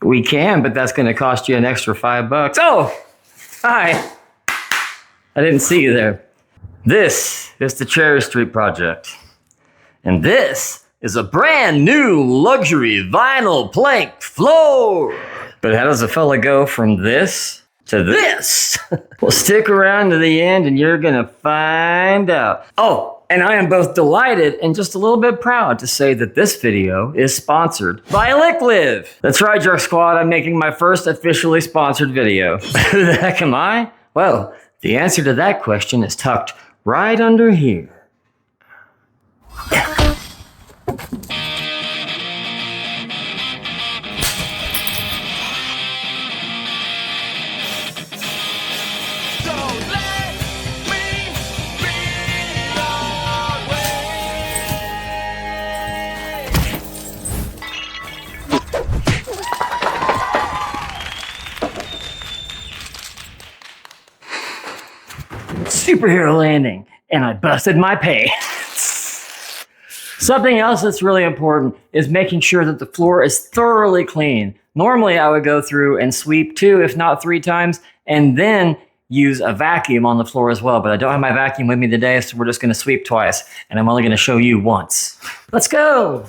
We can, but that's going to cost you an extra $5. Oh, hi. I didn't see you there. This is the Cherry Street project. And this is a brand new luxury vinyl plank floor. But how does a fella go from this to this? Well, stick around to the end and you're gonna find out. Oh, and I am both delighted and just a little bit proud to say that this video is sponsored by Elikliv. That's right, Jerk Squad, I'm making my first officially sponsored video. Who the heck am I? Well, the answer to that question is tucked right under here. Superhero landing, and I busted my pants. Something else that's really important is making sure that the floor is thoroughly clean. Normally I would go through and sweep 2, if not 3 times, and then use a vacuum on the floor as well, but I don't have my vacuum with me today, so we're just gonna sweep twice, and I'm only gonna show you once. Let's go!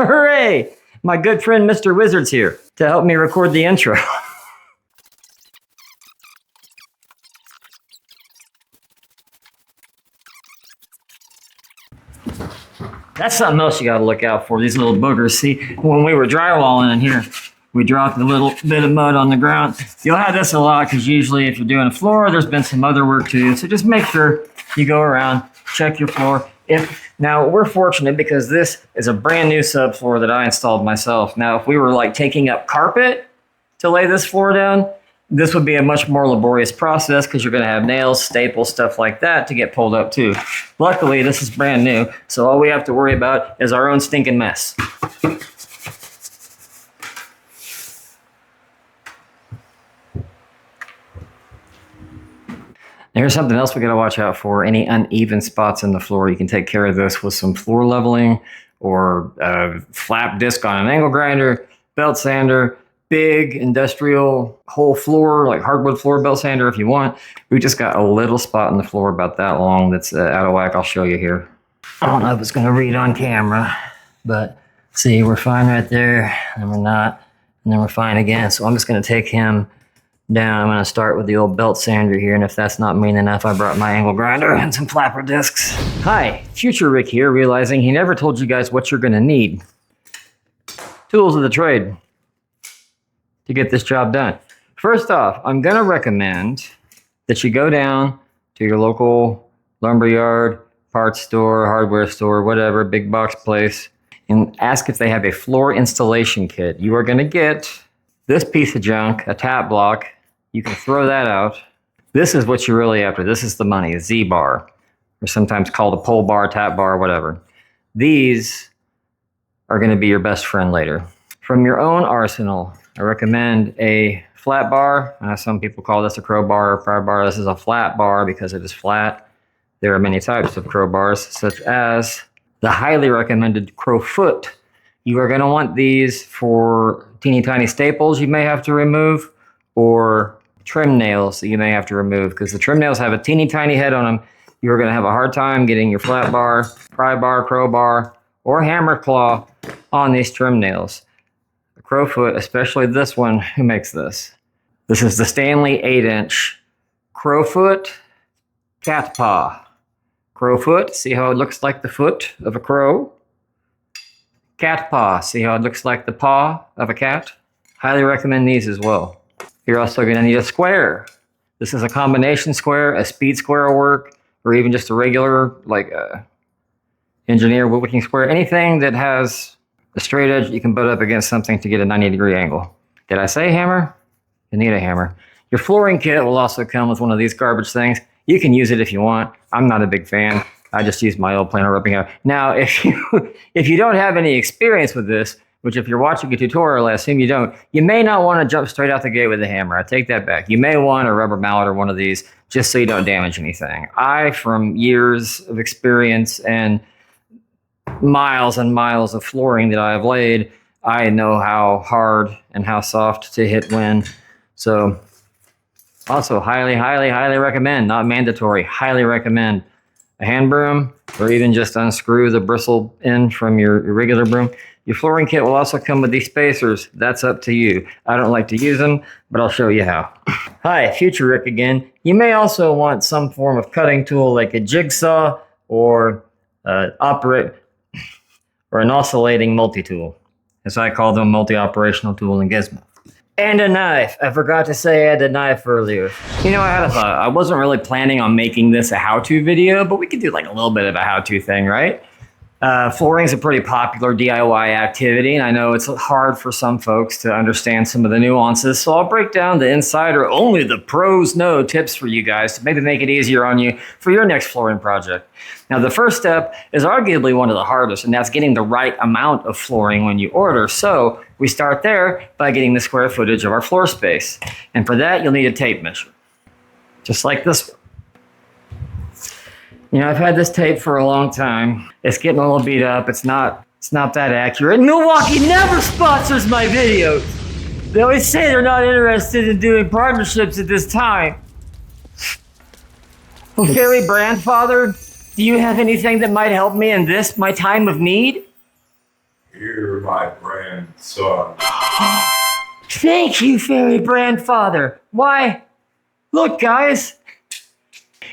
Hooray! My good friend Mr. Wizard's here to help me record the intro. That's something else you gotta look out for, these little boogers. See, when we were drywalling in here, we dropped a little bit of mud on the ground. You'll have this a lot because usually if you're doing a floor, there's been some other work too. So just make sure you go around, check your floor. Now, we're fortunate because this is a brand new subfloor that I installed myself. Now, if we were like taking up carpet to lay this floor down, this would be a much more laborious process because you're going to have nails, staples, stuff like that to get pulled up too. Luckily, this is brand new, so all we have to worry about is our own stinking mess. Here's something else we gotta watch out for. Any uneven spots in the floor, you can take care of this with some floor leveling or a flap disc on an angle grinder, belt sander, big industrial whole floor, like hardwood floor belt sander if you want. We just got a little spot in the floor about that long that's out of whack. I'll show you here. I don't know if it's gonna read on camera, but see, we're fine right there, and we're not, and then we're fine again. So I'm just gonna take him down. I'm going to start with the old belt sander here, and if that's not mean enough, I brought my angle grinder and some flapper discs. Hi, future Rick here, realizing he never told you guys what you're going to need. Tools of the trade to get this job done. First off, I'm going to recommend that you go down to your local lumberyard, parts store, hardware store, whatever, big box place, and ask if they have a floor installation kit. You are going to get this piece of junk, a tap block. You can throw that out. This is what you're really after. This is the money, a Z-bar, or sometimes called a pole bar, tap bar, whatever. These are going to be your best friend later. From your own arsenal, I recommend a flat bar. Some people call this a crowbar or pry bar. This is a flat bar because it is flat. There are many types of crowbars, such as the highly recommended crow foot. You are going to want these for teeny tiny staples you may have to remove, or trim nails that you may have to remove, because the trim nails have a teeny tiny head on them. You're going to have a hard time getting your flat bar, pry bar, crowbar, or hammer claw on these trim nails. The crowfoot, especially this one, who makes this? This is the Stanley 8-inch crowfoot cat paw. Crowfoot, see how it looks like the foot of a crow? Cat paw, see how it looks like the paw of a cat? Highly recommend these as well. You're also going to need a square. This is a combination square, a speed square will work, or even just a regular, like engineer woodworking square. Anything that has a straight edge you can butt up against something to get a 90-degree angle. Did I say hammer? You need a hammer. Your flooring kit will also come with one of these garbage things. You can use it if you want. I'm not a big fan. I just use my old planer rubbing out. Now, if you don't have any experience with this which if you're watching a tutorial, I assume you don't, you may not want to jump straight out the gate with a hammer. I take that back. You may want a rubber mallet or one of these just so you don't damage anything. From years of experience and miles of flooring that I have laid, I know how hard and how soft to hit when. So also highly recommend, not mandatory, highly recommend a hand broom, or even just unscrew the bristle end from your regular broom. Your flooring kit will also come with these spacers. That's up to you. I don't like to use them, but I'll show you how. Hi, Future Rick again. You may also want some form of cutting tool like a jigsaw or an oscillating multi-tool, as I call them, multi-operational tool and gizmo. And a knife. I forgot to say I had a knife earlier. You know, I had a thought. I wasn't really planning on making this a how-to video, but we could do like a little bit of a how-to thing, right? Flooring is a pretty popular DIY activity, and I know it's hard for some folks to understand some of the nuances, so I'll break down the insider, only the pros know tips for you guys to maybe make it easier on you for your next flooring project. Now, the first step is arguably one of the hardest, and that's getting the right amount of flooring when you order. So we start there by getting the square footage of our floor space. And for that, you'll need a tape measure, just like this one. You know, I've had this tape for a long time. It's getting a little beat up. It's not that accurate. Milwaukee never sponsors my videos. They always say they're not interested in doing partnerships at this time. Well, Fairy Grandfather, do you have anything that might help me in this, my time of need? Here, my grandson. Thank you, Fairy Grandfather. Why, look, guys.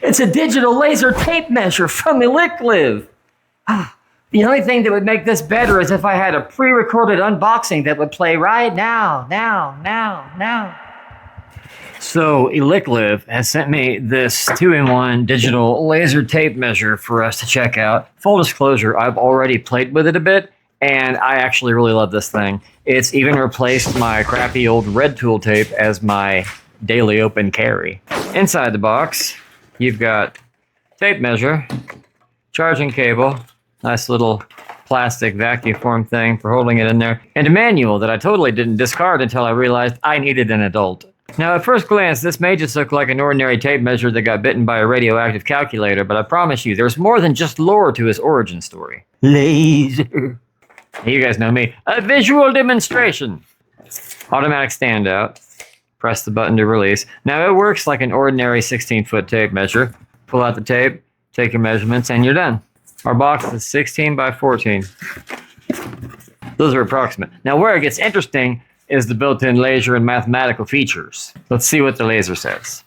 It's a digital laser tape measure from Elikliv. The only thing that would make this better is if I had a pre-recorded unboxing that would play right now. So Elikliv has sent me this 2-in-1 digital laser tape measure for us to check out. Full disclosure, I've already played with it a bit, and I actually really love this thing. It's even replaced my crappy old red tool tape as my daily open carry. Inside the box, you've got tape measure, charging cable, nice little plastic vacuum form thing for holding it in there, and a manual that I totally didn't discard until I realized I needed an adult. Now, at first glance, this may just look like an ordinary tape measure that got bitten by a radioactive calculator, but I promise you, there's more than just lore to his origin story. Laser. You guys know me. A visual demonstration. Automatic standout. Press the button to release. Now, it works like an ordinary 16-foot tape measure. Pull out the tape, take your measurements, and you're done. Our box is 16 by 14. Those are approximate. Now, where it gets interesting is the built-in laser and mathematical features. Let's see what the laser says.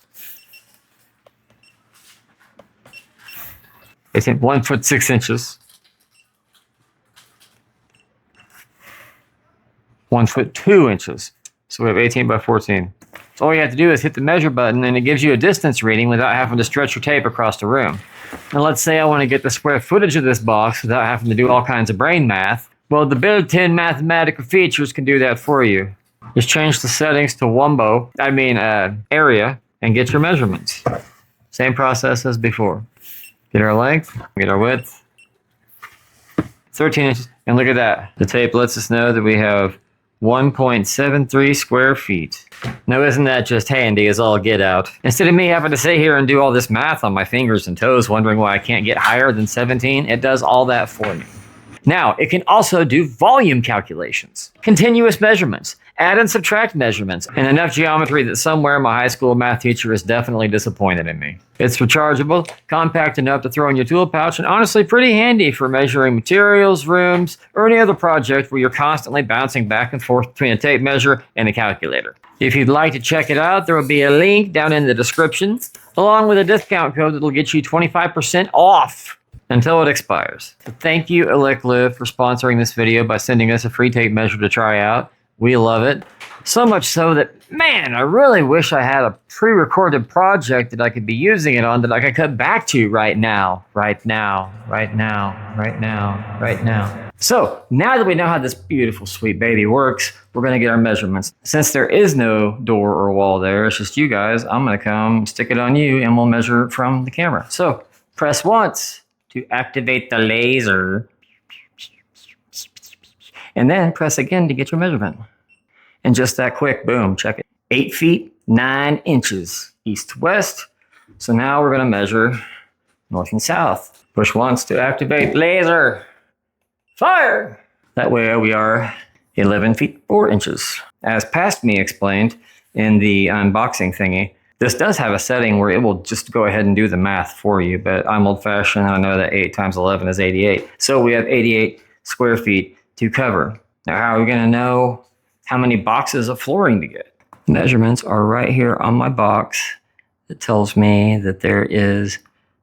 It's 1 foot 6 inches. 1 foot 2 inches. So we have 18 by 14. So all you have to do is hit the measure button and it gives you a distance reading without having to stretch your tape across the room. Now let's say I want to get the square footage of this box without having to do all kinds of brain math. Well, the built-in mathematical features can do that for you. Just change the settings to area, and get your measurements. Same process as before. Get our length, get our width. 13 inches, and look at that. The tape lets us know that we have 1.73 square feet. Now, isn't that just handy as all get out? Instead of me having to sit here and do all this math on my fingers and toes, wondering why I can't get higher than 17, it does all that for me. Now, it can also do volume calculations, continuous measurements, add and subtract measurements, and enough geometry that somewhere my high school math teacher is definitely disappointed in me. It's rechargeable, compact enough to throw in your tool pouch, and honestly pretty handy for measuring materials, rooms, or any other project where you're constantly bouncing back and forth between a tape measure and a calculator. If you'd like to check it out, there will be a link down in the description, along with a discount code that will get you 25% off until it expires. So thank you, Elikliv, for sponsoring this video by sending us a free tape measure to try out. We love it. So much so that, man, I really wish I had a pre-recorded project that I could be using it on that I could cut back to right now. So, now that we know how this beautiful, sweet baby works, we're going to get our measurements. Since there is no door or wall there, it's just you guys, I'm going to come stick it on you and we'll measure from the camera. So, press once to activate the laser. And then press again to get your measurement. And just that quick, boom, check it. 8 feet, 9 inches, east to west. So now we're going to measure north and south. Push once to activate laser. Fire! That way we are 11 feet, 4 inches. As past me explained in the unboxing thingy, this does have a setting where it will just go ahead and do the math for you, but I'm old-fashioned and I know that 8 times 11 is 88. So we have 88 square feet to cover. Now, how are we going to know how many boxes of flooring to get? Measurements are right here on my box. It tells me that there is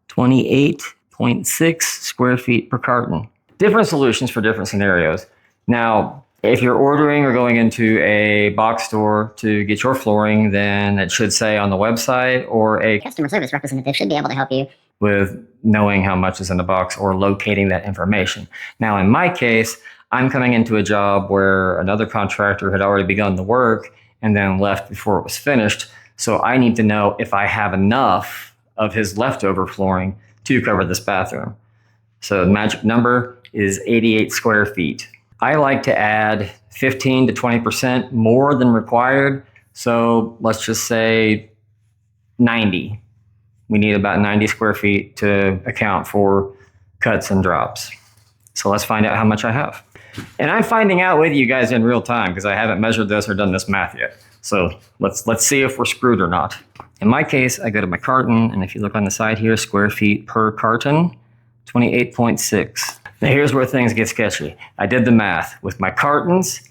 28.6 square feet per carton. Different solutions for different scenarios. Now, if you're ordering or going into a box store to get your flooring, then it should say on the website, or a customer service representative should be able to help you with knowing how much is in the box or locating that information. Now, in my case, I'm coming into a job where another contractor had already begun the work and then left before it was finished. So I need to know if I have enough of his leftover flooring to cover this bathroom. So the magic number is 88 square feet. I like to add 15 to 20% more than required. So let's just say 90. We need about 90 square feet to account for cuts and drops. So let's find out how much I have. And I'm finding out with you guys in real time because I haven't measured this or done this math yet. So let's see if we're screwed or not. In my case, I go to my carton, and if you look on the side here, square feet per carton, 28.6. Now here's where things get sketchy. I did the math. With my cartons,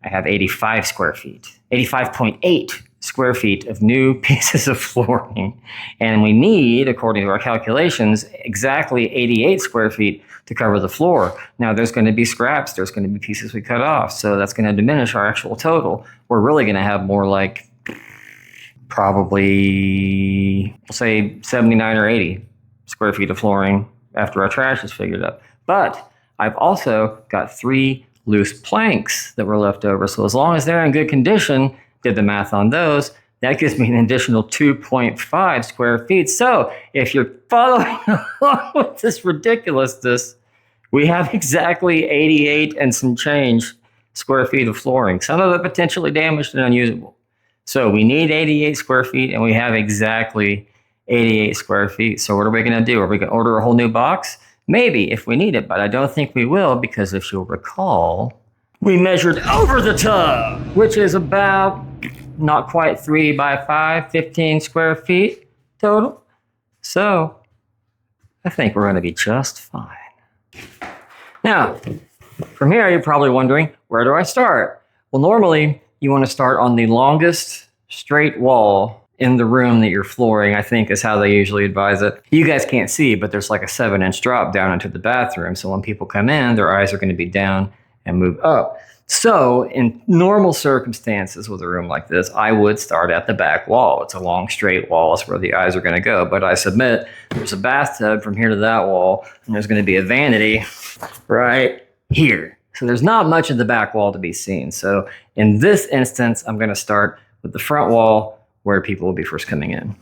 I have 85 square feet, 85.8 square feet of new pieces of flooring. And we need, according to our calculations, exactly 88 square feet to cover the floor. Now there's going to be scraps, there's going to be pieces we cut off, so that's going to diminish our actual total. We're really going to have more like probably, we'll say 79 or 80 square feet of flooring after our trash is figured up. But I've also got 3 loose planks that were left over. So as long as they're in good condition, did the math on those, that gives me an additional 2.5 square feet. So if you're following along with this ridiculousness, we have exactly 88 and some change square feet of flooring, some of it potentially damaged and unusable. So we need 88 square feet and we have exactly 88 square feet. So what are we going to do? Are we going to order a whole new box? Maybe if we need it, but I don't think we will, because if you'll recall, we measured over the tub, which is about not quite 3 by 5, 15 square feet total. So I think we're going to be just fine. Now, from here, you're probably wondering, where do I start? Well, normally you want to start on the longest straight wall in the room that you're flooring, I think is how they usually advise it. You guys can't see, but there's like a 7-inch drop down into the bathroom. So when people come in, their eyes are going to be down and move up. So in normal circumstances with a room like this, I would start at the back wall. It's a long straight wall. It's where the eyes are going to go. But I submit there's a bathtub from here to that wall, and there's going to be a vanity right here. So there's not much of the back wall to be seen. So in this instance, I'm going to start with the front wall where people will be first coming in.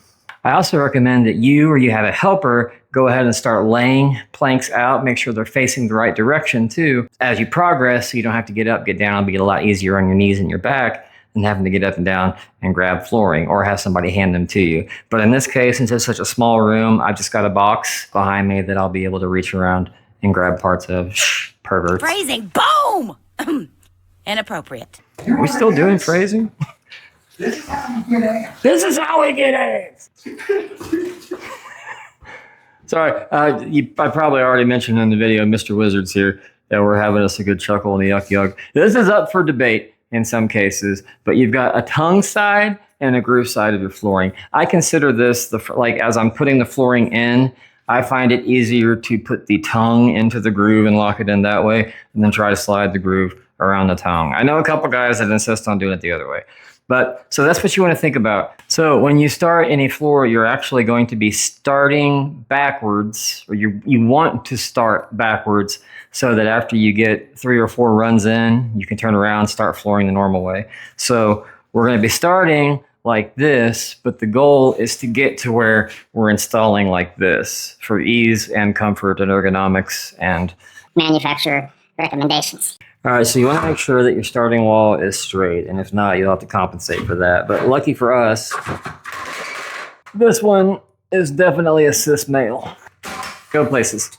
I also recommend that you or you have a helper go ahead and start laying planks out. Make sure they're facing the right direction too. As you progress, so you don't have to get up, get down. It'll be a lot easier on your knees and your back than having to get up and down and grab flooring or have somebody hand them to you. But in this case, since it's such a small room, I've just got a box behind me that I'll be able to reach around and grab parts of. Shh, perverts. Phrasing, boom! Inappropriate. Are we still doing phrasing? This is how we get ass. This is how we get ass. Sorry, I probably already mentioned in the video, Mr. Wizard's here, that we're having us a good chuckle in the yuck yuck. This is up for debate in some cases, but you've got a tongue side and a groove side of your flooring. I consider this, like as I'm putting the flooring in, I find it easier to put the tongue into the groove and lock it in that way, and then try to slide the groove around the tongue. I know a couple guys that insist on doing it the other way. But so that's what you want to think about. So when you start any floor, you're actually going to be starting backwards, or you want to start backwards so that after you get 3 or 4 runs in, you can turn around, start flooring the normal way. So we're going to be starting like this, but the goal is to get to where we're installing like this for ease and comfort and ergonomics and manufacturer recommendations. All right, so you want to make sure that your starting wall is straight, and if not, you'll have to compensate for that. But lucky for us, this one is definitely a cis male. Go places.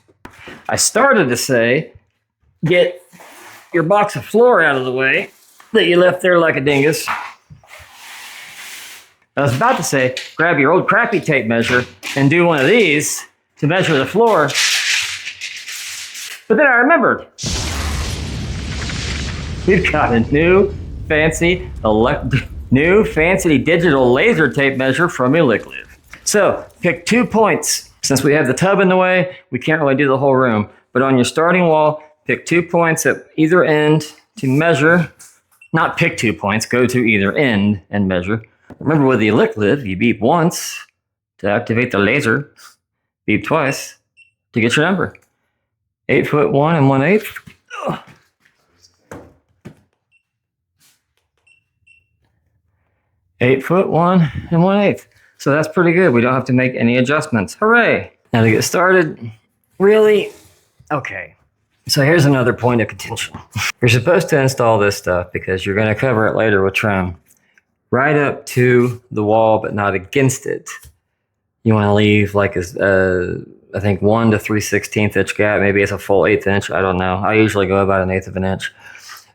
I started to say, get your box of floor out of the way that you left there like a dingus. I was about to say, grab your old crappy tape measure and do one of these to measure the floor. But then I remembered. We've got a new fancy digital laser tape measure from Elikliv. So pick 2 points. Since we have the tub in the way, we can't really do the whole room. But on your starting wall, pick 2 points at either end to measure. Not pick 2 points, go to either end and measure. Remember with the Elikliv, you beep once to activate the laser, beep twice to get your number. 8 foot 1 1/8. 8 foot 1 1/8. So that's pretty good. We don't have to make any adjustments. Hooray! Now to get started, really? Okay. So here's another point of contention. You're supposed to install this stuff because you're going to cover it later with trim. Right up to the wall, but not against it. You want to leave like I think 1 to 3/16 inch gap. Maybe it's a full 1/8 inch. I don't know. I usually go about 1/8 of an inch.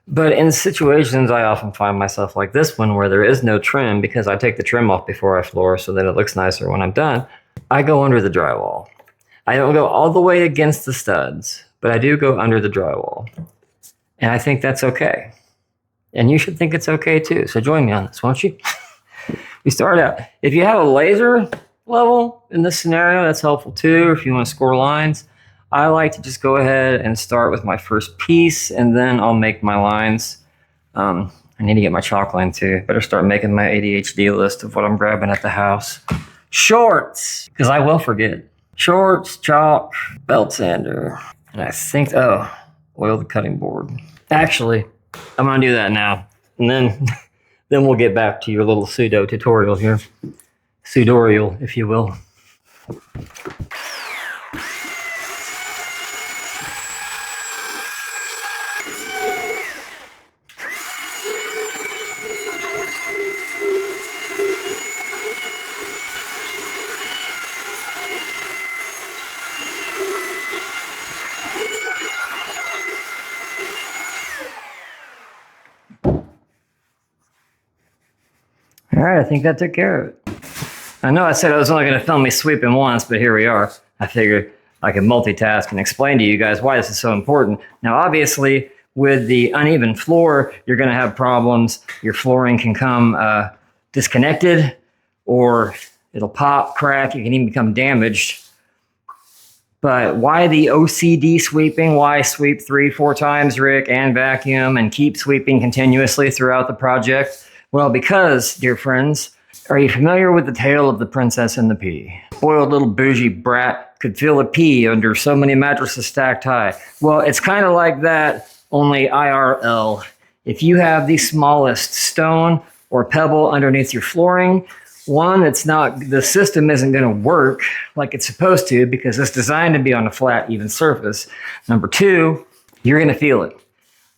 But in situations, I often find myself like this one where there is no trim because I take the trim off before I floor so that it looks nicer when I'm done. I go under the drywall. I don't go all the way against the studs, but I do go under the drywall. And I think that's okay. And you should think it's okay too. So join me on this, won't you? We start out. If you have a laser level in this scenario, that's helpful too. If you want to score lines, I like to just go ahead and start with my first piece, and then I'll make my lines. I need to get my chalk line too. Better start making my ADHD list of what I'm grabbing at the house. Shorts, because I will forget. Shorts, chalk, belt sander, and I think, oil the cutting board. Actually, I'm gonna do that now, and then we'll get back to your little pseudo tutorial here. Pseudorial, if you will. All right, I think that took care of it. I know I said I was only going to film me sweeping once, but here we are. I figured I could multitask and explain to you guys why this is so important. Now, obviously, with the uneven floor, you're going to have problems. Your flooring can come disconnected, or it'll pop, crack. It can even become damaged. But why the OCD sweeping? Why sweep 3-4 times, Rick, and vacuum, and keep sweeping continuously throughout the project? Well, because, dear friends, are you familiar with the tale of the princess and the pea? Spoiled little bougie brat could feel a pea under so many mattresses stacked high. Well, it's kind of like that, only IRL. If you have the smallest stone or pebble underneath your flooring, one, the system isn't going to work like it's supposed to because it's designed to be on a flat, even surface. Number two, you're going to feel it.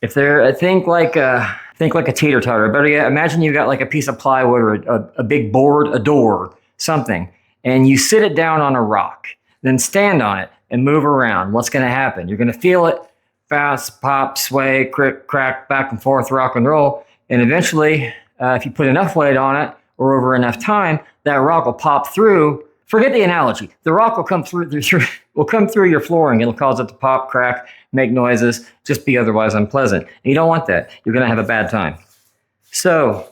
If they're, think like a teeter-totter. Better yet, imagine you've got like a piece of plywood or a big board, a door, something, and you sit it down on a rock, then stand on it and move around. What's going to happen? You're going to feel it bounce, pop, sway, crack, back and forth, rock and roll. And eventually, if you put enough weight on it or over enough time, that rock will pop through. Forget the analogy. The rock will come through your flooring. It'll cause it to pop, crack, make noises, just be otherwise unpleasant. And you don't want that. You're going to have a bad time. So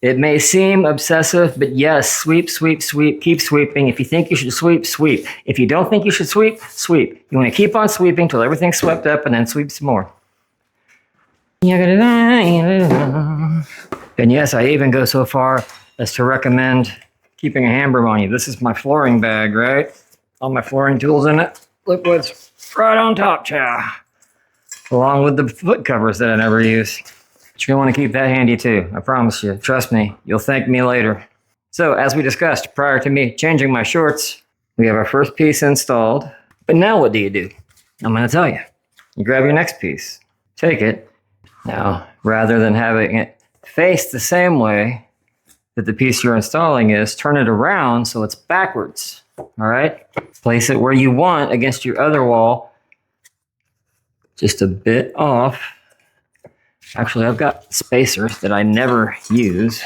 it may seem obsessive, but yes, sweep, sweep, sweep, keep sweeping. If you think you should sweep, sweep. If you don't think you should sweep, sweep. You want to keep on sweeping till everything's swept up and then sweep some more. And yes, I even go so far as to recommend keeping a handbroom on you. This is my flooring bag, right? All my flooring tools in it. Liquids right on top, chow. Along with the foot covers that I never use. But you're going to want to keep that handy too. I promise you. Trust me. You'll thank me later. So, as we discussed prior to me changing my shorts, we have our first piece installed. But now what do? I'm going to tell you. You grab your next piece. Take it. Now, rather than having it face the same way that the piece you're installing is, turn it around so it's backwards. All right? Place it where you want against your other wall, just a bit off. Actually, I've got spacers that I never use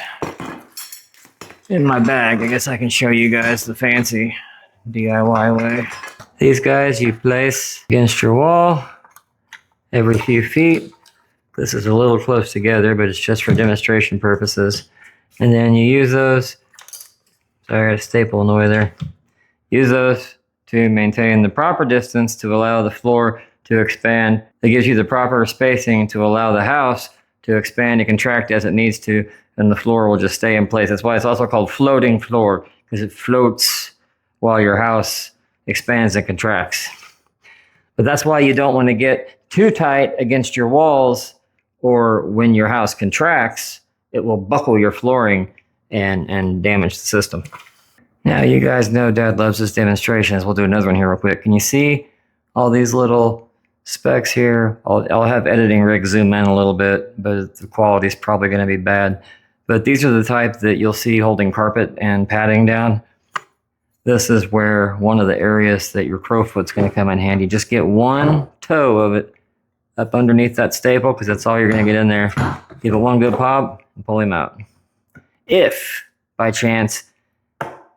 in my bag. I guess I can show you guys the fancy DIY way. These guys you place against your wall every few feet. This is a little close together, but it's just for demonstration purposes. And then you use those, sorry, I got a staple in the way there. Use those to maintain the proper distance to allow the floor to expand. It gives you the proper spacing to allow the house to expand and contract as it needs to, and the floor will just stay in place. That's why it's also called floating floor, because it floats while your house expands and contracts. But that's why you don't want to get too tight against your walls, or when your house contracts, it will buckle your flooring and damage the system. Now, you guys know Dad loves his demonstrations. We'll do another one here real quick. Can you see all these little specks here? I'll have editing rig zoom in a little bit, but the quality is probably going to be bad. But these are the type that you'll see holding carpet and padding down. This is where one of the areas that your crowfoot's going to come in handy. Just get one toe of it up underneath that staple, because that's all you're going to get in there. Give it one good pop and pull him out. If, by chance,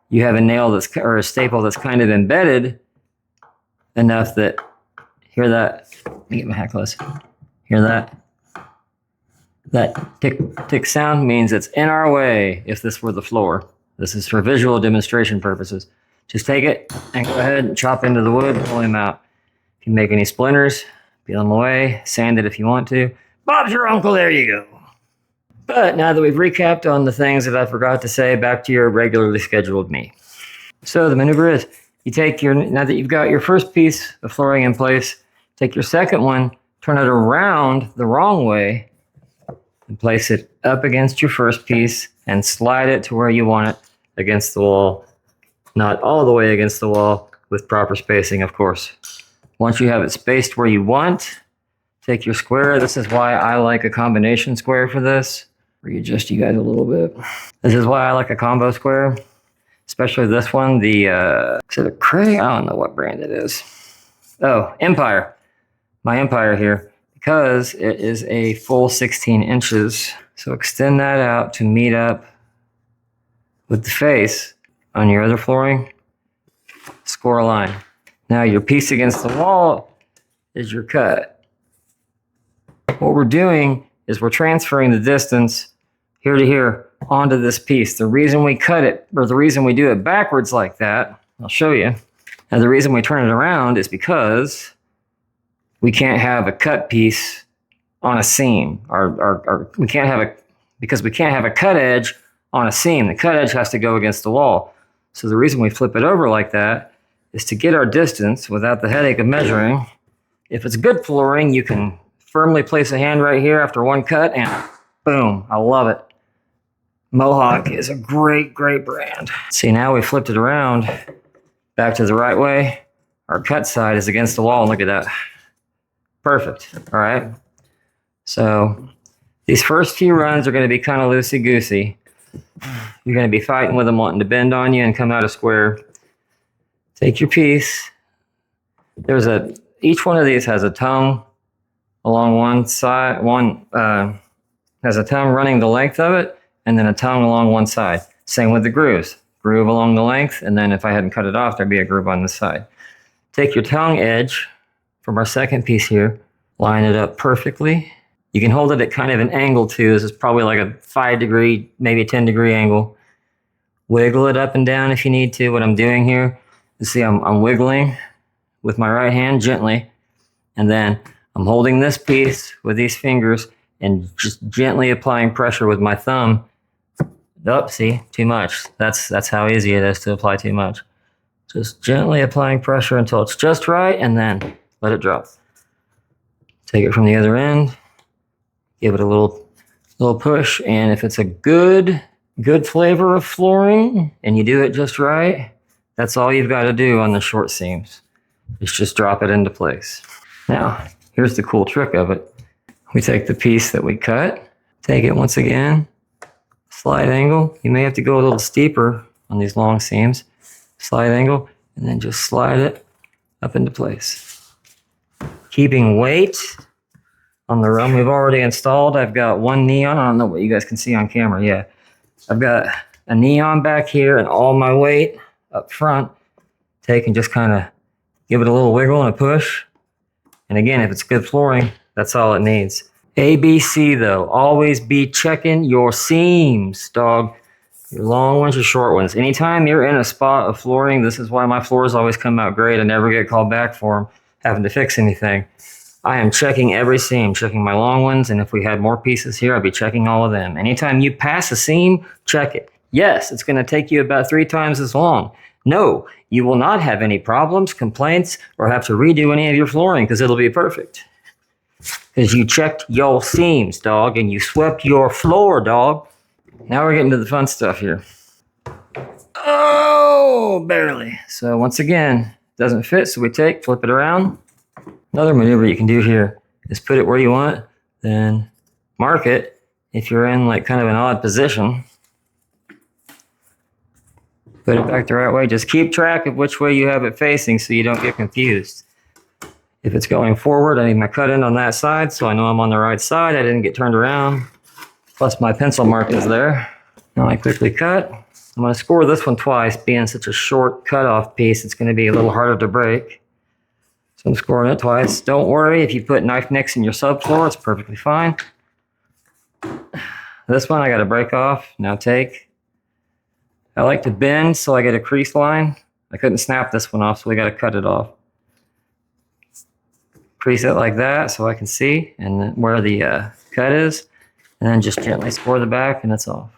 you have a nail that's, or a staple that's kind of embedded enough that, hear that? Let me get my hat close. Hear that? That tick, tick sound means it's in our way if this were the floor. This is for visual demonstration purposes. Just take it and go ahead and chop into the wood, pull him out. If you make any splinters, peel them away, sand it if you want to. Bob's your uncle, there you go. But now that we've recapped on the things that I forgot to say, back to your regularly scheduled me. So the maneuver is, you take your, now that you've got your first piece of flooring in place, take your second one, turn it around the wrong way, and place it up against your first piece and slide it to where you want it against the wall. Not all the way against the wall, with proper spacing, of course. Once you have it spaced where you want, take your square. This is why I like a combination square for this. Readjust you guys a little bit. This is why I like a combo square, especially this one. The is it a Cray? I don't know what brand it is. Oh, Empire. My Empire here, because it is a full 16 inches. So extend that out to meet up with the face on your other flooring. Score a line. Now your piece against the wall is your cut. What we're doing is we're transferring the distance here to here onto this piece. The reason we cut it, or the reason we do it backwards like that, I'll show you. And the reason we turn it around is because we can't have a cut piece on a seam. We can't have a cut edge on a seam. The cut edge has to go against the wall. So the reason we flip it over like that is to get our distance without the headache of measuring. If it's good flooring, you can firmly place a hand right here after one cut and boom, I love it. Mohawk is a great, great brand. See, now we flipped it around back to the right way. Our cut side is against the wall, and look at that. Perfect, all right? So these first few runs are gonna be kind of loosey-goosey. You're gonna be fighting with them wanting to bend on you and come out a square. Take your piece. Each one of these has a tongue along one side, has a tongue running the length of it, and then a tongue along one side. Same with the grooves. Groove along the length, and then if I hadn't cut it off, there'd be a groove on the side. Take your tongue edge from our second piece here, line it up perfectly. You can hold it at kind of an angle too. This is probably like a 5 degree, maybe a 10 degree angle. Wiggle it up and down if you need to. What I'm doing here, you see I'm wiggling with my right hand gently, and then I'm holding this piece with these fingers and just gently applying pressure with my thumb. Oh, see, too much. That's how easy it is to apply too much. Just gently applying pressure until it's just right, and then let it drop. Take it from the other end, give it a little push, and if it's a good flavor of flooring and you do it just right, that's all you've got to do on the short seams. Is just drop it into place. Now, here's the cool trick of it. We take the piece that we cut, take it once again, slight angle. You may have to go a little steeper on these long seams. Slight angle, and then just slide it up into place. Keeping weight on the run we've already installed. I've got one neon. I don't know what you guys can see on camera. Yeah, I've got a neon back here and all my weight up front. Take and just kind of give it a little wiggle and a push. And again, if it's good flooring, that's all it needs. ABC though, always be checking your seams, dog. Your long ones, your short ones. Anytime you're in a spot of flooring, this is why my floors always come out great. I never get called back for them, having to fix anything. I am checking every seam, checking my long ones, and if we had more pieces here, I'd be checking all of them. Anytime you pass a seam, check it. Yes, it's going to take you about 3 times as long. No, you will not have any problems, complaints, or have to redo any of your flooring because it'll be perfect. Because you checked your seams, dog, and you swept your floor, dog. Now we're getting to the fun stuff here. Oh, barely. So once again, it doesn't fit, so we flip it around. Another maneuver you can do here is put it where you want, then mark it if you're in like kind of an odd position. Put it back the right way. Just keep track of which way you have it facing so you don't get confused. If it's going forward, I need my cut in on that side so I know I'm on the right side. I didn't get turned around. Plus my pencil mark is there. Now I quickly cut. I'm going to score this one twice. Being such a short cutoff piece, it's going to be a little harder to break. So I'm scoring it twice. Don't worry, if you put knife nicks in your subfloor, it's perfectly fine. This one I got to break off. Now take. I like to bend so I get a crease line. I couldn't snap this one off, so we got to cut it off. Crease it like that so I can see and then where the cut is. And then just gently score the back and it's off.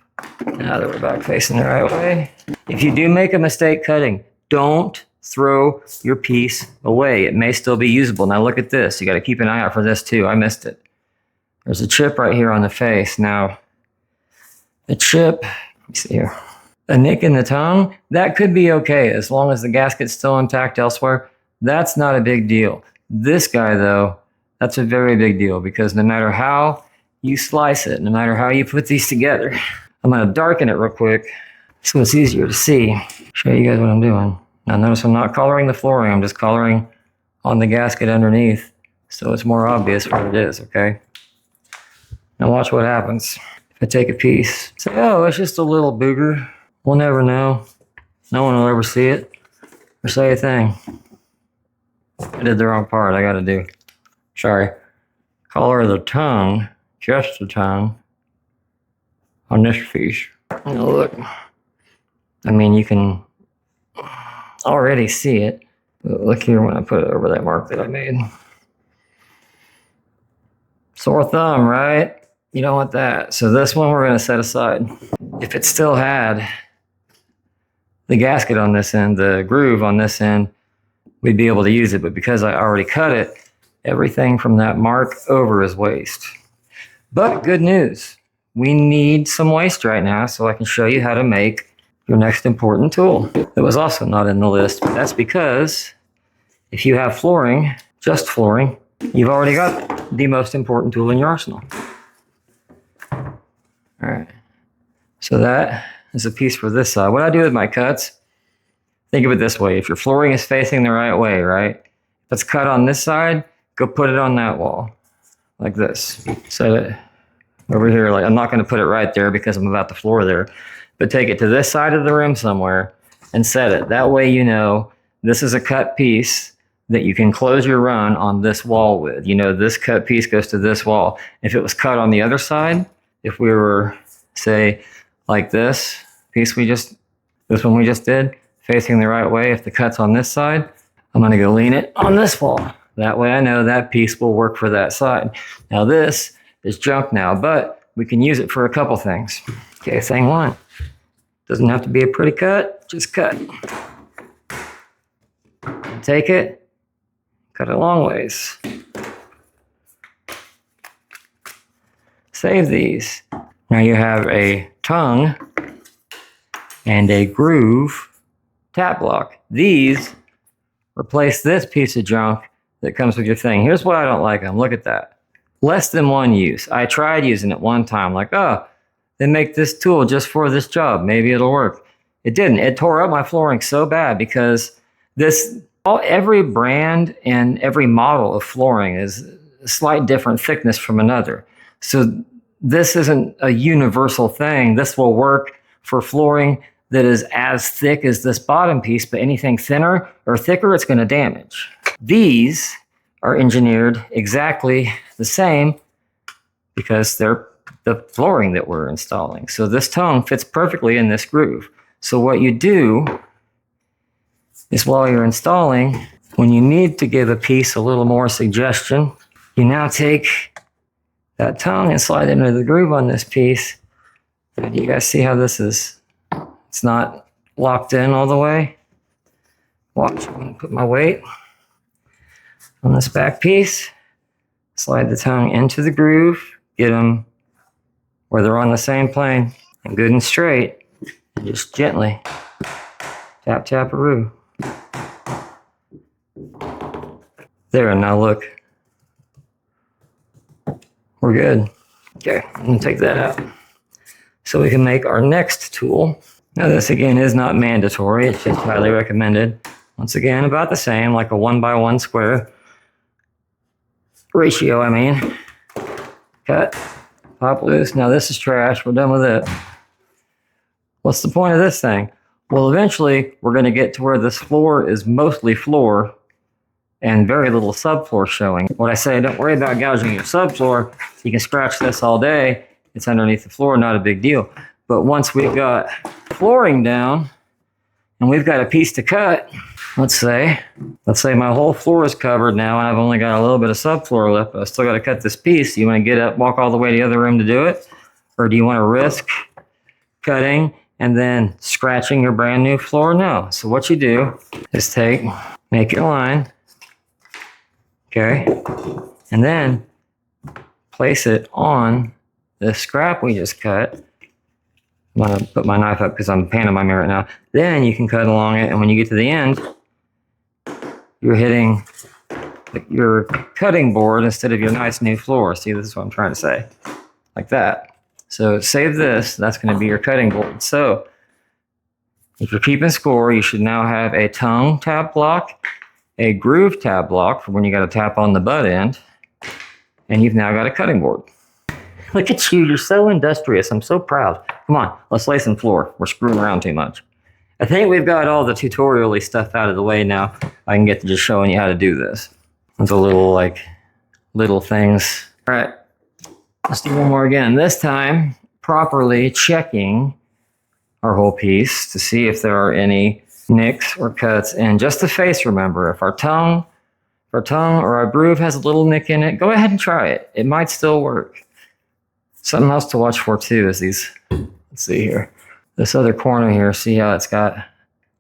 Now that we're back facing the right way. If you do make a mistake cutting, don't throw your piece away. It may still be usable. Now look at this. You got to keep an eye out for this too. I missed it. There's a chip right here on the face. Now, the chip, let me see here. A nick in the tongue, that could be okay as long as the gasket's still intact elsewhere. That's not a big deal. This guy though, that's a very big deal because no matter how you slice it, no matter how you put these together. I'm going to darken it real quick so it's easier to see. Show you guys what I'm doing. Now notice I'm not coloring the flooring, I'm just coloring on the gasket underneath so it's more obvious where it is, okay? Now watch what happens. If I take a piece, say, oh, it's just a little booger. We'll never know. No one will ever see it or say a thing. I did the wrong part, I got to do. Sorry. Color the tongue. Just the tongue on this piece. Now look, I mean, you can already see it. But look here when I put it over that mark that I made. Sore thumb, right? You don't want that. So this one we're going to set aside. If it still had the gasket on this end, the groove on this end, we'd be able to use it. But because I already cut it, everything from that mark over is waste. But good news, we need some waste right now so I can show you how to make your next important tool. That was also not in the list, but that's because if you have flooring, just flooring, you've already got the most important tool in your arsenal. All right, so that is a piece for this side. What I do with my cuts, think of it this way. If your flooring is facing the right way, right? If it's cut on this side, go put it on that wall. Like this. Set it over here. Like I'm not going to put it right there because I'm about the floor there. But take it to this side of the room somewhere and set it. That way you know this is a cut piece that you can close your run on this wall with. You know this cut piece goes to this wall. If it was cut on the other side, if we were, say, like this piece this one we just did, facing the right way, if the cut's on this side, I'm going to go lean it on this wall. That way I know that piece will work for that side. Now this is junk now, but we can use it for a couple things. Okay, thing one. Doesn't have to be a pretty cut, just cut. Take it, cut it long ways. Save these. Now you have a tongue and a groove tap block. These replace this piece of junk that comes with your thing. Here's why I don't like them. Look at that. less than one use. I tried using it one time, like, oh, they make this tool just for this job. Maybe it'll work. It didn't. It tore up my flooring so bad because every brand and every model of flooring is a slight different thickness from another. So this isn't a universal thing. This will work for flooring that is as thick as this bottom piece, but anything thinner or thicker, it's going to damage. These are engineered exactly the same because they're the flooring that we're installing. So this tongue fits perfectly in this groove. So what you do is while you're installing, when you need to give a piece a little more suggestion, you now take that tongue and slide it into the groove on this piece. And you guys see how this is, it's not locked in all the way. Watch, I'm gonna put my weight on this back piece, slide the tongue into the groove, get them where they're on the same plane and good and straight, and just gently tap, tap-a-roo. There, and now look. We're good. Okay, I'm gonna take that out. So we can make our next tool. Now this again is not mandatory, it's just highly recommended. Once again, about the same, like a 1x1 square ratio, I mean. Cut, pop loose. Now this is trash, we're done with it. What's the point of this thing? Well, eventually we're gonna get to where this floor is mostly floor and very little subfloor showing. What I say, don't worry about gouging your subfloor. You can scratch this all day. It's underneath the floor, not a big deal. But once we've got flooring down and we've got a piece to cut, let's say my whole floor is covered now and I've only got a little bit of subfloor left, but I still got to cut this piece. Do you want to get up, walk all the way to the other room to do it? Or do you want to risk cutting and then scratching your brand new floor? No. So what you do is make your line, okay, and then place it on the scrap we just cut. I'm gonna put my knife up because I'm panning my mirror right now. Then you can cut along it, and when you get to the end, you're hitting your cutting board instead of your nice new floor. See, this is what I'm trying to say. Like that. So save this, that's gonna be your cutting board. So if you're keeping score, you should now have a tongue tab block, a groove tab block for when you gotta tap on the butt end, and you've now got a cutting board. Look at you, you're so industrious. I'm so proud. Come on, let's lay some floor. We're screwing around too much. I think we've got all the tutorial-y stuff out of the way now. I can get to just showing you how to do this. It's a little things. All right, let's do one more again. This time, properly checking our whole piece to see if there are any nicks or cuts. And just the face, remember, if our tongue or our groove has a little nick in it, go ahead and try it. It might still work. Something else to watch for too is these, let's see here. This other corner here, see how it's got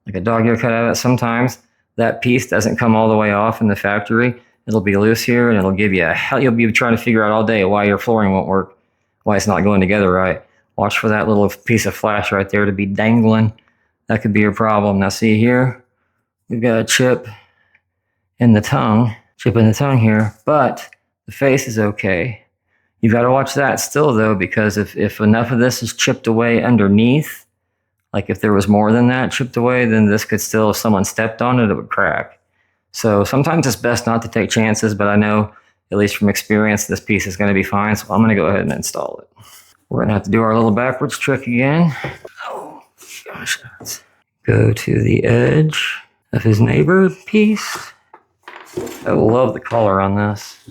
like a dog ear cut out of it? Sometimes that piece doesn't come all the way off in the factory. It'll be loose here and it'll give you a hell. You'll be trying to figure out all day why your flooring won't work, why it's not going together right. Watch for that little piece of flash right there to be dangling. That could be your problem. Now see here, we've got a chip in the tongue here, but the face is okay. You've got to watch that still though, because if enough of this is chipped away underneath, like if there was more than that chipped away, then this could still, if someone stepped on it, it would crack. So sometimes it's best not to take chances, but I know, at least from experience, this piece is going to be fine. So I'm going to go ahead and install it. We're going to have to do our little backwards trick again. Oh, gosh. Let's go to the edge of his neighbor piece. I love the color on this.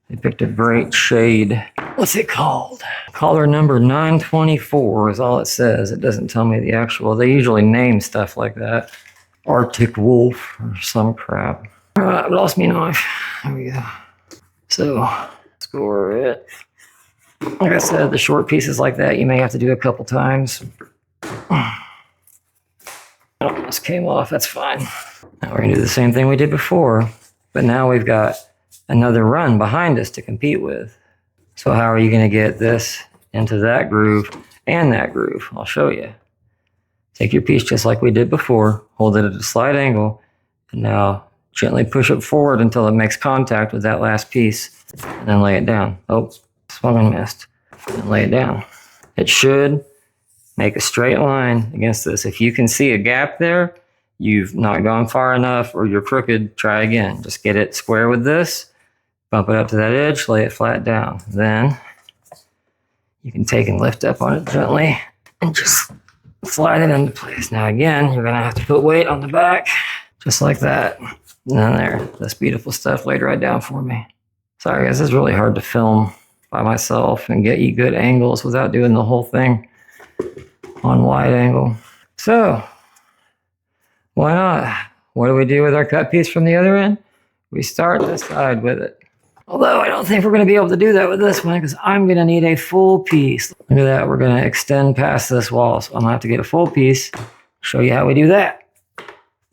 They picked a great shade. What's it called? Color number 924 is all it says. It doesn't tell me the actual. They usually name stuff like that. Arctic Wolf or some crap. All right, I lost me knife. There we go. So, score it. Like I said, the short pieces like that, you may have to do a couple times. Oh, this came off. That's fine. Now we're going to do the same thing we did before, but now we've got another run behind us to compete with. So how are you going to get this into that groove and that groove? I'll show you. Take your piece just like we did before, hold it at a slight angle, and now Gently push it forward until it makes contact with that last piece, and then lay it down. Oh, swung and missed. And lay it down. It should make a straight line against this. If you can see a gap there, you've not gone far enough or you're crooked, try again. Just get it square with this, bump it up to that edge, lay it flat down. Then you can take and lift up on it gently and just slide it into place. Now again, you're gonna have to put weight on the back, just like that. And then there, this beautiful stuff laid right down for me. Sorry guys, it's really hard to film by myself and get you good angles without doing the whole thing on wide angle. So, why not? What do we do with our cut piece from the other end? We start this side with it. Although I don't think we're going to be able to do that with this one because I'm going to need a full piece. Look at that, we're going to extend past this wall. So I'm going to have to get a full piece, show you how we do that.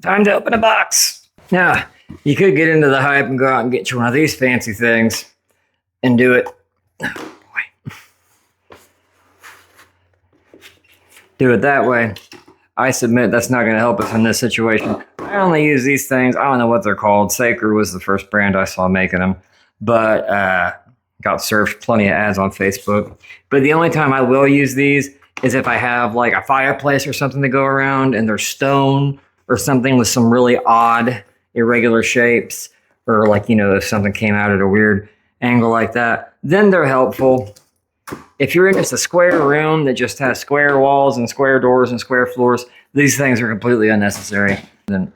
Time to open a box. Now, you could get into the hype and go out and get you one of these fancy things and do it. Oh, boy. Do it that way. I submit that's not going to help us in this situation. I only use these things. I don't know what they're called. Saker was the first brand I saw making them. But got served plenty of ads on Facebook. But the only time I will use these is if I have like a fireplace or something to go around and there's stone or something with some really odd, irregular shapes, or like, you know, if something came out at a weird angle like that, then they're helpful. If you're in just a square room that just has square walls and square doors and square floors, these things are completely unnecessary. And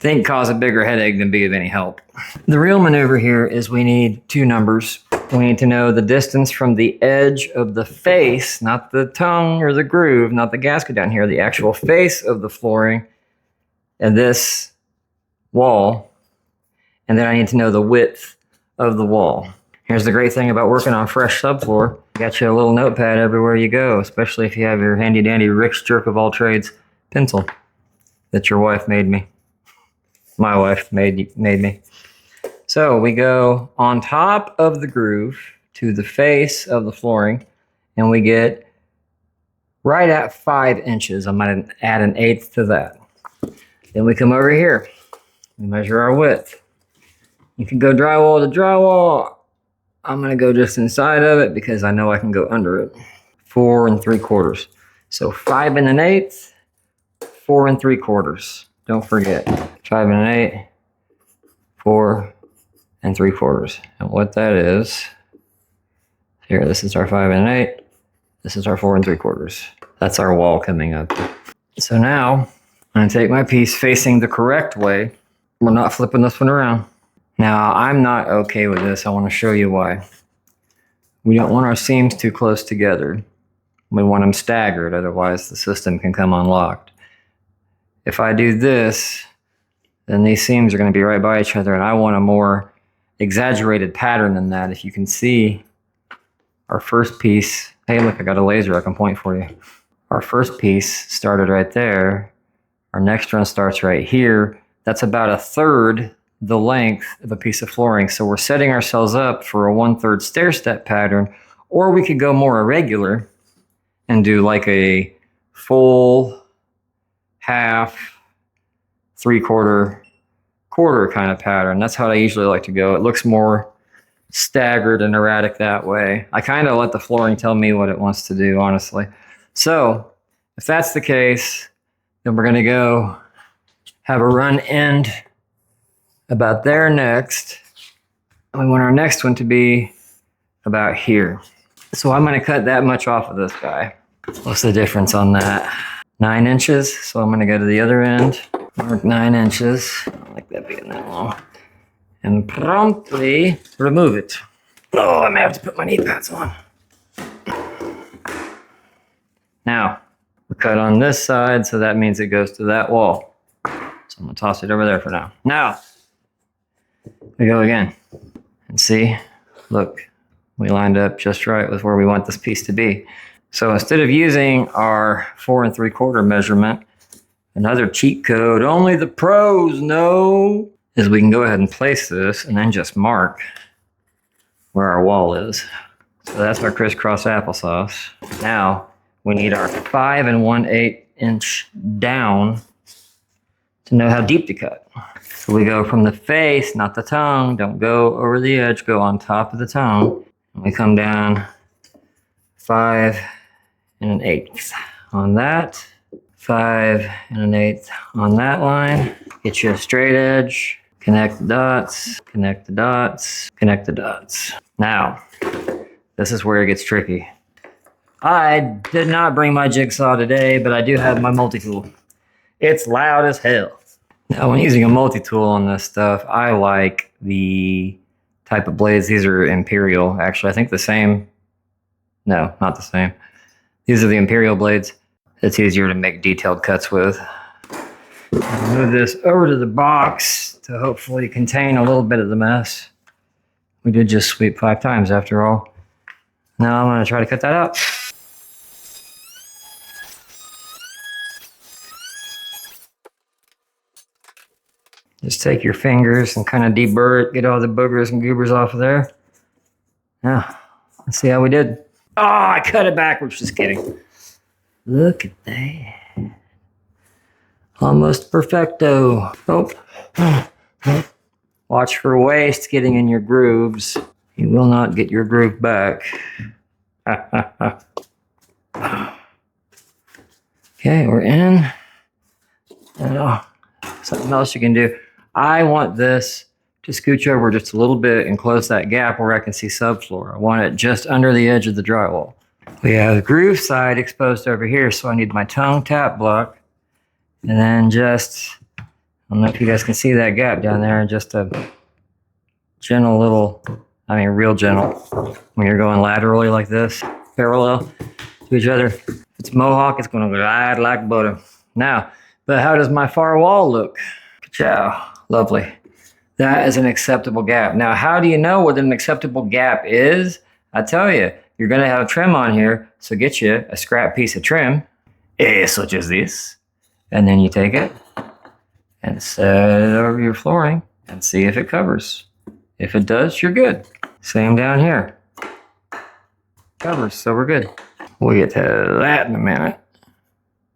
think cause a bigger headache than be of any help. The real maneuver here is we need two numbers. We need to know the distance from the edge of the face, not the tongue or the groove, not the gasket down here, the actual face of the flooring and this wall. And then I need to know the width of the wall. Here's the great thing about working on fresh subfloor. You got you a little notepad everywhere you go, especially if you have your handy dandy Rick's Jerk of all trades pencil that your wife made me. My wife made me. So we go on top of the groove to the face of the flooring, and we get right at 5 inches. I'm going to add an 1/8 to that. Then we come over here and measure our width. You can go drywall to drywall. I'm going to go just inside of it because I know I can go under it. 4 3/4. So 5 1/8, 4 3/4. Don't forget, 5 1/8, 4 3/4. And what that is, here, this is our 5 1/8, this is our 4 3/4. That's our wall coming up. So now, I'm going to take my piece facing the correct way. We're not flipping this one around. Now, I'm not okay with this. I want to show you why. We don't want our seams too close together. We want them staggered, otherwise the system can come unlocked. If I do this, then these seams are going to be right by each other, and I want a more exaggerated pattern than that. If you can see our first piece, hey look, I got a laser I can point for you. Our first piece started right there. Our next run starts right here. That's about 1/3 the length of a piece of flooring. So we're setting ourselves up for a 1/3 stair step pattern, or we could go more irregular and do like a full, half, 3/4, quarter kind of pattern. That's how I usually like to go. It looks more staggered and erratic that way. I kind of let the flooring tell me what it wants to do, honestly. So if that's the case, then we're going to go have a run end about there next. And we want our next one to be about here. So I'm going to cut that much off of this guy. What's the difference on that? 9 inches. So I'm going to go to the other end, mark 9 inches. I don't like that being that long. And promptly remove it. Oh, I may have to put my knee pads on. Now, we're cut on this side, so that means it goes to that wall. So I'm going to toss it over there for now. Now, we go again. And see, look, we lined up just right with where we want this piece to be. So instead of using our 4 3/4 measurement, another cheat code only the pros know is we can go ahead and place this and then just mark where our wall is. So that's our crisscross applesauce. Now we need our 5 1/8 inch down to know how deep to cut. So we go from the face, not the tongue. Don't go over the edge, go on top of the tongue. And we come down 5 1/8 on that. 5 1/8 on that line. Get you a straight edge. Connect the dots, connect the dots, connect the dots. Now, this is where it gets tricky. I did not bring my jigsaw today, but I do have my multi-tool. It's loud as hell. Now, when using a multi-tool on this stuff, I like the type of blades. These are Imperial, actually. I think the same. No, not the same. These are the Imperial blades. It's easier to make detailed cuts with. I'll move this over to the box to hopefully contain a little bit of the mess. We did just sweep 5 times after all. Now I'm going to try to cut that out. Just take your fingers and kind of deburr it, get all the boogers and goobers off of there. Now, let's see how we did. Oh, I cut it backwards, just kidding. Look at that. Almost perfecto. Oh. Watch for waste getting in your grooves. You will not get your groove back. Okay, we're in. Something else you can do. I want this to scooch over just a little bit and close that gap where I can see subfloor. I want it just under the edge of the drywall. We have the groove side exposed over here, so I need my tongue tap block. And then just, I don't know if you guys can see that gap down there, just a gentle little, I mean real gentle, when you're going laterally like this, parallel to each other. If it's mohawk, it's going to glide like butter. Now, but how does my far wall look? Ka-chow. Lovely. That is an acceptable gap. Now, how do you know what an acceptable gap is? I tell you, you're going to have trim on here, so get you a scrap piece of trim, such as this, and then you take it and set it over your flooring and see if it covers. If it does, you're good. Same down here. Covers, so we're good. We'll get to that in a minute.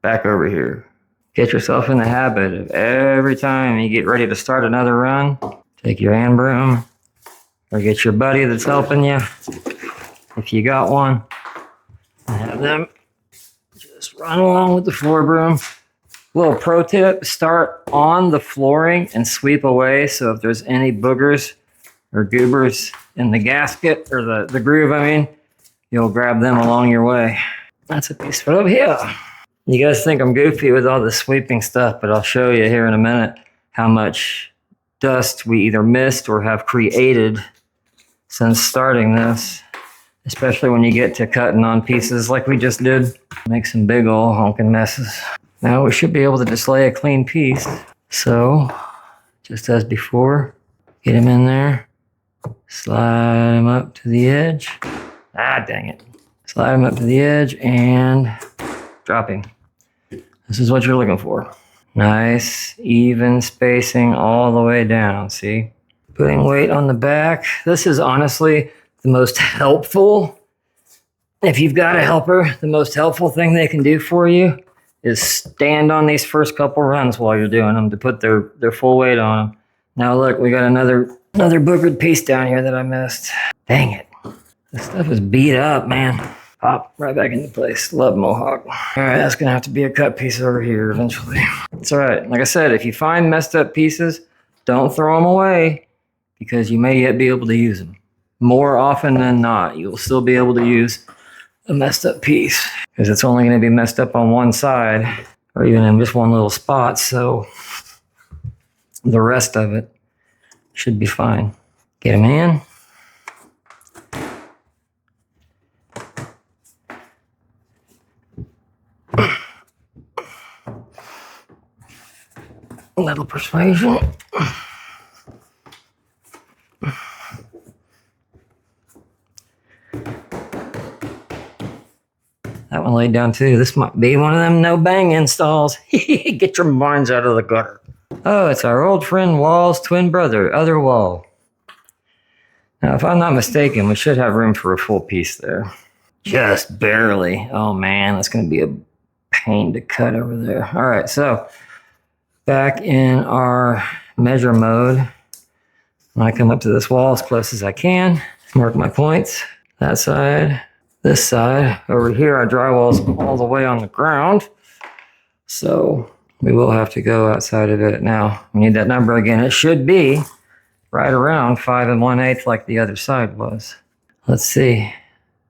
Back over here. Get yourself in the habit of every time you get ready to start another run, take your hand broom or get your buddy that's helping you, if you got one, and have them just run along with the floor broom. Little pro tip, start on the flooring and sweep away. So if there's any boogers or goobers in the gasket or the groove, you'll grab them along your way. That's a piece for over here. You guys think I'm goofy with all this sweeping stuff, but I'll show you here in a minute how much dust we either missed or have created since starting this, especially when you get to cutting on pieces like we just did. Make some big ol' honking messes. Now we should be able to display a clean piece. So, just as before, get him in there, slide him up to the edge. Ah, dang it. Slide him up to the edge and drop him. This is what you're looking for. Nice, even spacing all the way down, see? Putting weight on the back. This is honestly the most helpful. If you've got a helper, the most helpful thing they can do for you is stand on these first couple runs while you're doing them to put their full weight on them. Now look, we got another boogered piece down here that I missed. Dang it. This stuff is beat up, man. Pop right back into place. Love mohawk. All right, that's gonna have to be a cut piece over here eventually. It's all right. Like I said, if you find messed up pieces, don't throw them away because you may yet be able to use them. More often than not, you'll still be able to use a messed up piece because it's only gonna be messed up on one side or even in just one little spot. So the rest of it should be fine. Get them in. A little persuasion. That one laid down too. This might be one of them no bang installs. Get your minds out of the gutter. Oh, it's our old friend Wall's twin brother, Other Wall. Now, if I'm not mistaken, we should have room for a full piece there. Just barely. Oh man, that's going to be a pain to cut over there. All right, so Back in our measure mode, I come up to this wall as close as I can, mark my points, that side, this side. Over here, our drywall's all the way on the ground, so we will have to go outside of it. Now, we need that number again. It should be right around 5 1/8 like the other side was. Let's see,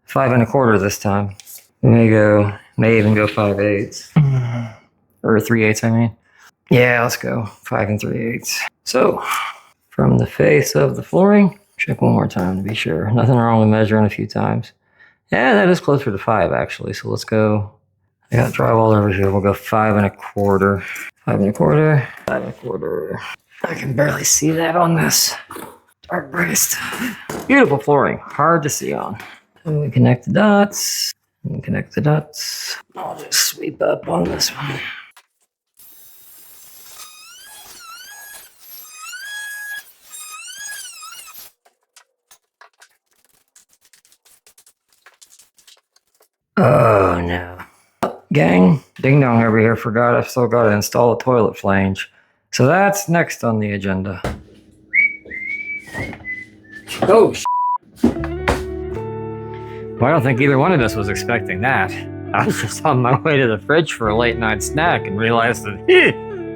5 1/4 this time. We may even go 5/8, or 3/8, I mean. Yeah, let's go 5 3/8. So, from the face of the flooring, check one more time to be sure. Nothing wrong with measuring a few times. Yeah, that is closer to 5 actually. So let's go. I got drywall over here. We'll go 5 1/4. 5 1/4. 5 1/4. I can barely see that on this dark gray stuff. Beautiful flooring. Hard to see on. And we connect the dots. And connect the dots. I'll just sweep up on this one. Oh no. Gang, ding dong over here forgot I've still got to install a toilet flange. So that's next on the agenda. Oh, well, I don't think either one of us was expecting that. I was just on my way to the fridge for a late night snack and realized that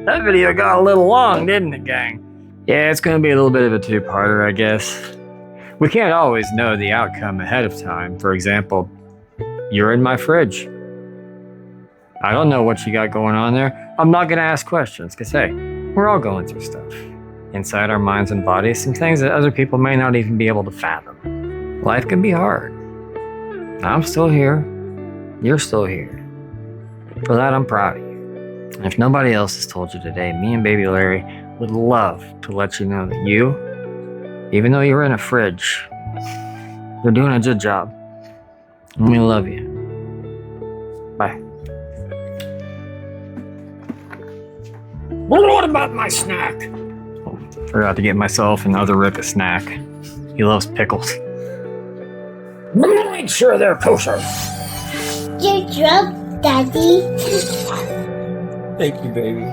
that video got a little long, didn't it, gang? Yeah, it's going to be a little bit of a two-parter, I guess. We can't always know the outcome ahead of time. For example, you're in my fridge. I don't know what you got going on there. I'm not going to ask questions because, hey, we're all going through stuff. Inside our minds and bodies, some things that other people may not even be able to fathom. Life can be hard. I'm still here. You're still here. For that, I'm proud of you. And if nobody else has told you today, me and baby Larry would love to let you know that you, even though you're in a fridge, you're doing a good job. And we love you. Bye. What about my snack? Oh, forgot to get myself and other Rick a snack. He loves pickles. I'm gonna make sure they're kosher. You're drunk, Daddy. Thank you, baby.